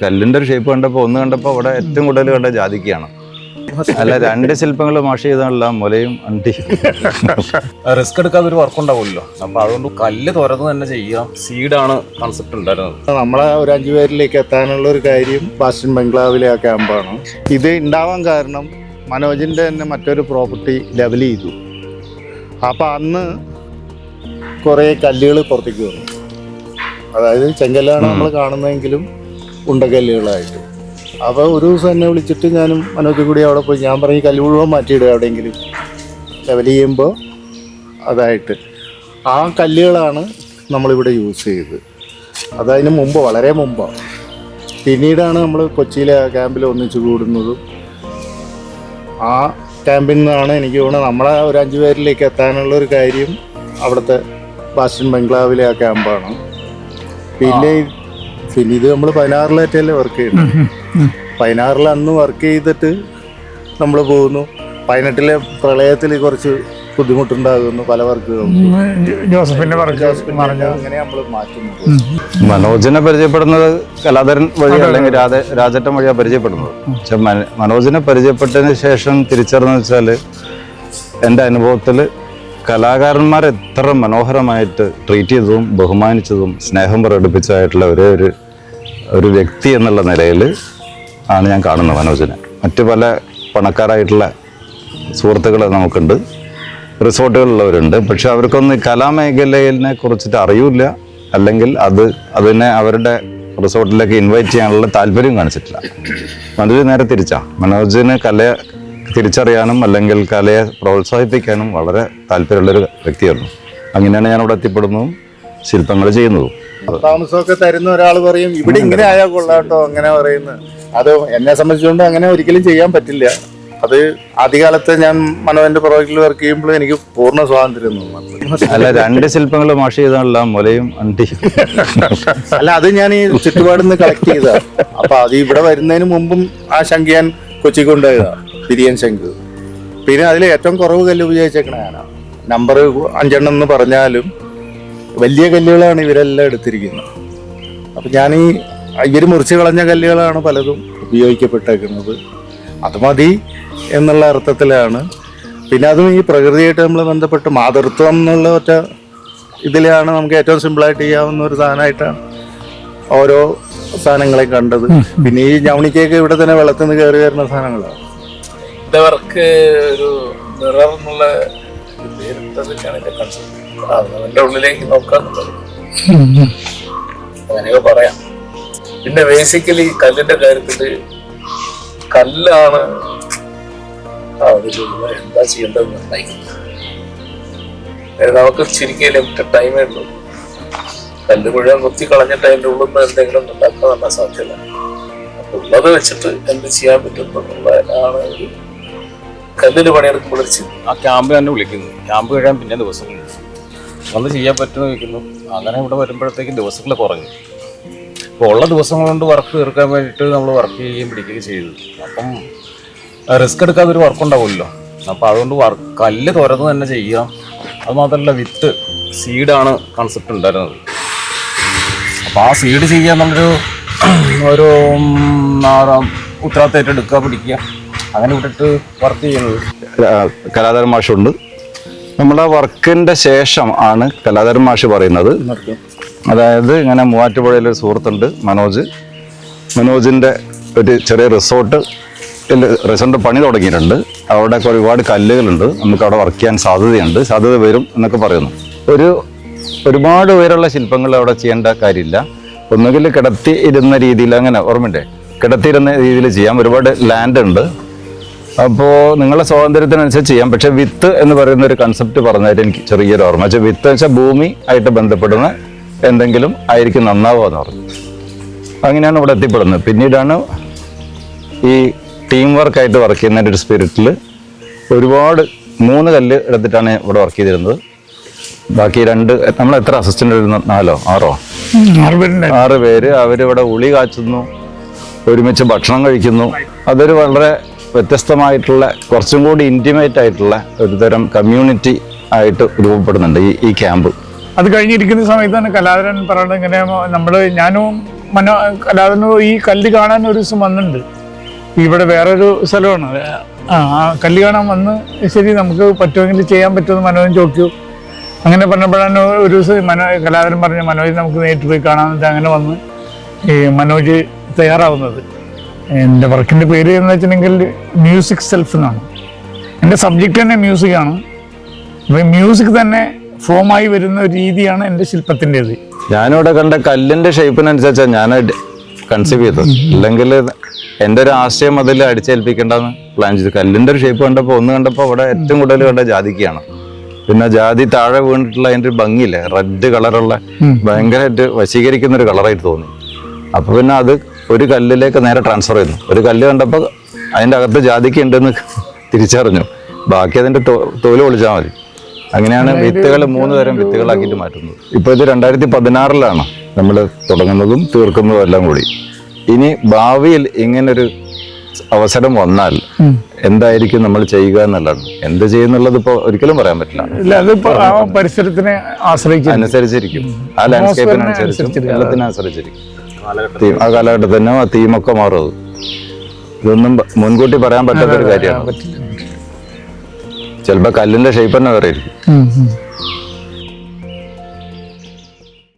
കല്ലിൻ്റെ ഒരു ഷേപ്പ് കണ്ടപ്പോൾ ഒന്ന് കണ്ടപ്പോൾ അവിടെ ഏറ്റവും കൂടുതൽ കണ്ട ജാതിക്കയാണ്. അല്ല, 2 ശില്പങ്ങൾ മാഷ് ചെയ്താണല്ല മുലയും അണ്ടി. റിസ്ക് എടുക്കാതെ ഒരു വർക്ക് ഉണ്ടാവുമല്ലോ, അപ്പൊ അതുകൊണ്ട് കല്ല് തുറന്ന് തന്നെ ചെയ്യാം. സീഡാണ് കൺസെപ്റ്റ് ഉണ്ടായിരുന്നത്. നമ്മളെ ഒരു 5 പേരിലേക്ക് എത്താനുള്ള ഒരു കാര്യം ബാസ്റ്റൺ ബംഗ്ലാവിലെ ആ ക്യാമ്പാണ്. ഇത് ഉണ്ടാവാൻ കാരണം മനോജിൻ്റെ തന്നെ മറ്റൊരു പ്രോപ്പർട്ടി ലെവൽ ചെയ്തു. അപ്പം അന്ന് കുറേ കല്ലുകൾ പുറത്തേക്ക് വന്നു. അതായത് ചെങ്കല്ലാണ് നമ്മൾ കാണുന്നതെങ്കിലും ഉണ്ടക്കല്ലുകളായിട്ട്. അപ്പോൾ ഒരു ദിവസം എന്നെ വിളിച്ചിട്ട് ഞാനും മനോജും കൂടി അവിടെ പോയി. ഞാൻ പറഞ്ഞു, കല്ല് മുഴുവൻ മാറ്റിയിടുക എവിടെയെങ്കിലും ലെവൽ ചെയ്യുമ്പോൾ. അതായിട്ട് ആ കല്ലുകളാണ് നമ്മളിവിടെ യൂസ് ചെയ്തത്. അതതിന് മുമ്പ്, വളരെ മുമ്പാണ്. പിന്നീടാണ് നമ്മൾ കൊച്ചിയിലെ ക്യാമ്പിൽ ഒന്നിച്ചു കൂടുന്നതും. ആ ക്യാമ്പിൽ നിന്നാണ് എനിക്ക് തോന്നുന്നത് നമ്മളെ ഒരു 5 പേരിലേക്ക് എത്താനുള്ള ഒരു കാര്യം അവിടുത്തെ ബാസ്റ്റൺ ബംഗ്ലാവിലെ ആ ക്യാമ്പാണ്. പിന്നെ ഇത് നമ്മൾ 16-ലേറ്റല്ലേ വർക്ക് ചെയ്യുന്നത്. 16-ൽ അന്ന് വർക്ക് ചെയ്തിട്ട് നമ്മൾ പോകുന്നു. 18-ലെ പ്രളയത്തിൽ കുറച്ച് ബുദ്ധിമുട്ടുണ്ടാകുന്നു പല വർക്കുകളും. അങ്ങനെ നമ്മൾ മാറ്റുന്നു. മനോജിനെ പരിചയപ്പെടുന്നത് കലാധരൻ വഴി അല്ലെങ്കിൽ രാജേട്ടൻ വഴിയാണ് പരിചയപ്പെടുന്നത്. പക്ഷെ മനോജിനെ പരിചയപ്പെട്ടതിന് ശേഷം തിരിച്ചറിഞ്ഞെന്ന് വെച്ചാൽ, എൻ്റെ അനുഭവത്തിൽ കലാകാരന്മാർ എത്ര മനോഹരമായിട്ട് ട്രീറ്റ് ചെയ്തതും ബഹുമാനിച്ചതും സ്നേഹം പ്രകടിപ്പിച്ചതായിട്ടുള്ള ഒരു വ്യക്തി എന്നുള്ള നിലയിൽ ആണ് ഞാൻ കാണുന്നത് മനോജിനെ. മറ്റു പല പണക്കാരായിട്ടുള്ള സുഹൃത്തുക്കൾ നമുക്കുണ്ട്, റിസോർട്ടുകളിലുള്ളവരുണ്ട്. പക്ഷെ അവർക്കൊന്നും കലാമേഖലയെ കുറിച്ചിട്ട് അറിയില്ല, അല്ലെങ്കിൽ അതിനെ അവരുടെ റിസോർട്ടിലേക്ക് ഇൻവൈറ്റ് ചെയ്യാനുള്ള താല്പര്യം കാണിച്ചിട്ടില്ല. മനോജ് നേരെ തിരിച്ചാ. മനോജിന് കലയെ തിരിച്ചറിയാനും അല്ലെങ്കിൽ കലയെ പ്രോത്സാഹിപ്പിക്കാനും വളരെ താല്പര്യമുള്ളൊരു വ്യക്തിയായിരുന്നു. അങ്ങനെയാണ് ഞാൻ അവിടെ എത്തിപ്പെടുന്നതും ശില്പങ്ങൾ ചെയ്യുന്നതും. താമസമൊക്കെ തരുന്ന ഒരാൾ പറയും, ഇവിടെ ഇങ്ങനെ ആയാൽ കൊള്ളാട്ടോ, അങ്ങനെ പറയുന്നത്. അത് എന്നെ സംബന്ധിച്ചുകൊണ്ട് അങ്ങനെ ഒരിക്കലും ചെയ്യാൻ പറ്റില്ല. അത് ആദ്യകാലത്ത് ഞാൻ മനോജന്റെ പ്രോജക്റ്റിൽ വർക്ക് ചെയ്യുമ്പോൾ എനിക്ക് പൂർണ്ണ സ്വാതന്ത്ര്യം തോന്നുന്നു. അല്ല, 2 ശില്പങ്ങൾ മാഷ് ചെയ്താണല്ല മുലയും അണ്ടി. അല്ല, അത് ഞാൻ ഈ ചുറ്റുപാടിൽ നിന്ന് കളക്ട് ചെയ്തതാണ്. അപ്പൊ അത് ഇവിടെ വരുന്നതിന് മുമ്പും ആ ശംഖ് ഞാൻ കൊച്ചി കൊണ്ടുപോയതാണ്, പിരിയൻ ശംഖ്. പിന്നെ അതിൽ ഏറ്റവും കുറവ് കല്ല് ഉപയോഗിച്ചേക്കണ ഞാനാണ്. നമ്പർ 5 എന്ന് പറഞ്ഞാലും വലിയ കല്ലുകളാണ് ഇവരെല്ലാം എടുത്തിരിക്കുന്നത്. അപ്പം ഇവർ മുറിച്ച് കളഞ്ഞ കല്ലുകളാണ് പലതും ഉപയോഗിക്കപ്പെട്ടേക്കുന്നത്. അത് മതി എന്നുള്ള അർത്ഥത്തിലാണ്. പിന്നെ അതും ഈ പ്രകൃതിയായിട്ട് നമ്മൾ ബന്ധപ്പെട്ട് മാതൃത്വം എന്നുള്ള ഒറ്റ ഇതിലാണ് നമുക്ക് ഏറ്റവും സിമ്പിളായിട്ട് ചെയ്യാവുന്ന ഒരു സാധനമായിട്ടാണ് ഓരോ സാധനങ്ങളെയും കണ്ടത്. പിന്നെ ഈ ഞവണിക്കൊക്കെ ഇവിടെ തന്നെ വെള്ളത്തിൽ നിന്ന് കയറി വരുന്ന സാധനങ്ങളാണ്. വർക്ക് ഒരു മിറർ എന്നുള്ള പേരിട്ടതൊക്കെയാണ് എൻ്റെ കൺസെപ്റ്റ്. അതിൻ്റെ ഉള്ളിലേക്ക് നോക്കാന്നുള്ളത് അങ്ങനെയൊക്കെ പറയാം. പിന്നെ ബേസിക്കലി കല്ലിന്റെ കാര്യത്തില് കല്ലാണ് അതിലുള്ള എന്താ ചെയ്യേണ്ടത് നിർണ്ണയിക്കുന്നത്. നമുക്ക് ശരിക്കും ലിമിറ്റഡ് ടൈമേ ഉള്ളൂ. കല്ല് മുഴുവൻ കുത്തി കളഞ്ഞിട്ട് അതിൻ്റെ ഉള്ളിൽ നിന്ന് എന്തെങ്കിലും ഉണ്ടാക്കാൻ തന്നെ സാധ്യത. അപ്പൊ ഉള്ളത് വെച്ചിട്ട് എന്ത് ചെയ്യാൻ പറ്റുന്നതാണ് കല്ലിന് പണിയെടുക്കുമ്പോൾ ആ ക്യാമ്പ് തന്നെ വിളിക്കുന്നു. ക്യാമ്പ് കഴിയാൻ പിന്നെ ദിവസങ്ങൾ വന്ന് ചെയ്യാൻ പറ്റുമെന്ന് വയ്ക്കുന്നു. അങ്ങനെ ഇവിടെ വരുമ്പോഴത്തേക്കും ദിവസങ്ങൾ കുറഞ്ഞു. അപ്പോൾ ഉള്ള ദിവസങ്ങൾ കൊണ്ട് വർക്ക് തീർക്കാൻ വേണ്ടിയിട്ട് നമ്മൾ വർക്ക് ചെയ്യുകയും പിടിക്കുകയും ചെയ്തു. അപ്പം റിസ്ക് എടുക്കാതെ ഒരു വർക്ക് ഉണ്ടാവുമല്ലോ. അപ്പോൾ അതുകൊണ്ട് കല്ല് തുറന്ന് തന്നെ ചെയ്യാം. അത് മാത്രമല്ല, വിത്ത് സീഡാണ് കൺസെപ്റ്റ് ഉണ്ടായിരുന്നത്. അപ്പോൾ ആ സീഡ് ചെയ്യാന്നുള്ളൊരു ഉത്തരവാദിത്തമായിട്ട് എടുക്കുക, പിടിക്കുക, അങ്ങനെ വിട്ടിട്ട് വർക്ക് ചെയ്യുന്നത്. കലാധരൻ മാഷുണ്ട്. നമ്മുടെ വർക്കിൻ്റെ ശേഷം ആണ് കലാധരൻ മാഷ് പറയുന്നത്. അതായത് ഇങ്ങനെ മൂവാറ്റുപുഴയിലൊരു സുഹൃത്തുണ്ട് മനോജിൻ്റെ ഒരു ചെറിയ റിസോർട്ട് പണി തുടങ്ങിയിട്ടുണ്ട്. അവിടെ ഒരുപാട് കല്ലുകളുണ്ട്, നമുക്ക് അവിടെ വർക്ക് ചെയ്യാൻ സാധ്യത വരും എന്നൊക്കെ പറയുന്നു. ഒരുപാട് ഉയരമുള്ള ശില്പങ്ങൾ അവിടെ ചെയ്യേണ്ട കാര്യമില്ല. ഒന്നുകിൽ കിടത്തി ഇരുന്ന രീതിയിൽ, അങ്ങനെ ഓർമ്മയുണ്ടേ, കിടത്തിയിരുന്ന രീതിയിൽ ചെയ്യാം. ഒരുപാട് ലാൻഡ് ഉണ്ട്. അപ്പോൾ നിങ്ങളുടെ സ്വാതന്ത്ര്യത്തിനനുസരിച്ച് ചെയ്യാം. പക്ഷെ വിത്ത് എന്ന് പറയുന്ന ഒരു കൺസെപ്റ്റ് പറഞ്ഞാൽ എനിക്ക് ചെറിയൊരു ഓർമ്മ വെച്ചാൽ, വിത്ത് വെച്ചാൽ ഭൂമി ആയിട്ട് ബന്ധപ്പെടുന്ന എന്തെങ്കിലും ആയിരിക്കും നന്നാവുക എന്ന് പറഞ്ഞു. അങ്ങനെയാണ് ഇവിടെ എത്തിപ്പെടുന്നത്. പിന്നീടാണ് ഈ ടീം വർക്കായിട്ട് വർക്ക് ചെയ്യുന്നതിൻ്റെ ഒരു സ്പിരിറ്റിൽ ഒരുപാട് 3 കല്ല് എടുത്തിട്ടാണ് ഇവിടെ വർക്ക് ചെയ്തിരുന്നത്. ബാക്കി 2 നമ്മൾ എത്ര അസിസ്റ്റൻ്റ് ഇരുന്നു? 4 6 6 പേര്. അവരിവിടെ ഉളി കാച്ചുന്നു, ഒരുമിച്ച് ഭക്ഷണം കഴിക്കുന്നു. അതൊരു വളരെ വ്യത്യസ്തമായിട്ടുള്ള, കുറച്ചും കൂടി ഇൻറ്റിമേറ്റ് ആയിട്ടുള്ള ഒരു തരം കമ്മ്യൂണിറ്റി ആയിട്ട് രൂപപ്പെടുന്നുണ്ട് ഈ ക്യാമ്പ്. അത് കഴിഞ്ഞിരിക്കുന്ന സമയത്താണ് കലാധരൻ പറയുന്നത് ഇങ്ങനെ ഞാനും കലാധരനും ഈ കല്ല് കാണാൻ ഒരു ദിവസം വന്നിട്ടുണ്ട്. ഇവിടെ വേറൊരു സ്ഥലമാണ്. ആ കല്ല് കാണാൻ വന്ന് ശരി നമുക്ക് പറ്റുമെങ്കിൽ ചെയ്യാൻ പറ്റുമെന്ന് മനോജൻ ചോദിക്കൂ. അങ്ങനെ പറഞ്ഞപ്പോഴാണ് ഒരു ദിവസം കലാധരൻ പറഞ്ഞ മനോജ് നമുക്ക് നേരിട്ട് പോയി കാണാമെന്നിട്ട് അങ്ങനെ വന്ന് ഈ മനോജ് തയ്യാറാവുന്നത്. എൻ്റെ വർക്കിൻ്റെ പേര് എന്ന് വെച്ചിട്ടുണ്ടെങ്കിൽ മ്യൂസിക് സെൽഫ് എന്നാണ്. എൻ്റെ സബ്ജക്റ്റ് തന്നെ മ്യൂസിക്കാണ്. അപ്പോൾ മ്യൂസിക് തന്നെ ഫോമായി വരുന്ന ഒരു രീതിയാണ് എൻ്റെ ശില്പത്തിൻ്റെത്. ഞാനിവിടെ കണ്ട കല്ലിൻ്റെ ഷേപ്പിനനുസരിച്ചാണ് ഞാൻ കൺസീവ് ചെയ്തത്. അല്ലെങ്കിൽ എൻ്റെ ഒരു ആശയം അതിൽ അടിച്ചേൽപ്പിക്കേണ്ടെന്ന് പ്ലാൻ ചെയ്തു. കല്ലിൻ്റെ ഒരു ഷേപ്പ് കണ്ടപ്പോൾ അവിടെ ഏറ്റവും കൂടുതൽ കണ്ട ജാതിക്കാണ്. പിന്നെ ജാതി താഴെ വീണിട്ടുള്ള അതിൻ്റെ ഒരു ഭംഗിയില്ലേ, റെഡ് കളറുള്ള ഭയങ്കരമായിട്ട് വശീകരിക്കുന്ന ഒരു കളറായിട്ട് തോന്നി. അപ്പോൾ പിന്നെ അത് ഒരു കല്ലിലേക്ക് നേരെ ട്രാൻസ്ഫർ ചെയ്യുന്നു. ഒരു കല്ല് കണ്ടപ്പോൾ അതിൻ്റെ അകത്ത് ജാതിക്ക ഉണ്ടെന്ന് തിരിച്ചറിഞ്ഞു. ബാക്കി അതിൻ്റെ തോല് പൊളിച്ചാൽ മതി. അങ്ങനെയാണ് വിത്തുകൾ 3 തരം വിത്തുകളാക്കിയിട്ട് മാറ്റുന്നത്. ഇപ്പോൾ ഇത് 2016 നമ്മൾ തുടങ്ങുന്നതും തീർക്കുന്നതും എല്ലാം കൂടി. ഇനി ഭാവിയിൽ ഇങ്ങനൊരു അവസരം വന്നാൽ എന്തായിരിക്കും നമ്മൾ ചെയ്യുക എന്നുള്ളതാണ്. എന്ത് ചെയ്യുന്നുള്ളത് ഇപ്പോൾ ഒരിക്കലും പറയാൻ പറ്റില്ല. പരിസരത്തിനെ അനുസരിച്ചിരിക്കും, ആ ലാൻഡ്സ്കേപ്പിനനുസരിച്ചും എല്ലാത്തിനനുസരിച്ചിരിക്കും. ആ കാലഘട്ടത്തിൽ തന്നെ ആ തീമൊക്കെ മാറും. ഇതൊന്നും മുൻകൂട്ടി പറയാൻ പറ്റാത്തൊരു കാര്യമാണ്. ചിലപ്പോൾ കല്ലിന്റെ ഷേപ്പ് തന്നെ വേറെ ആയിരിക്കും.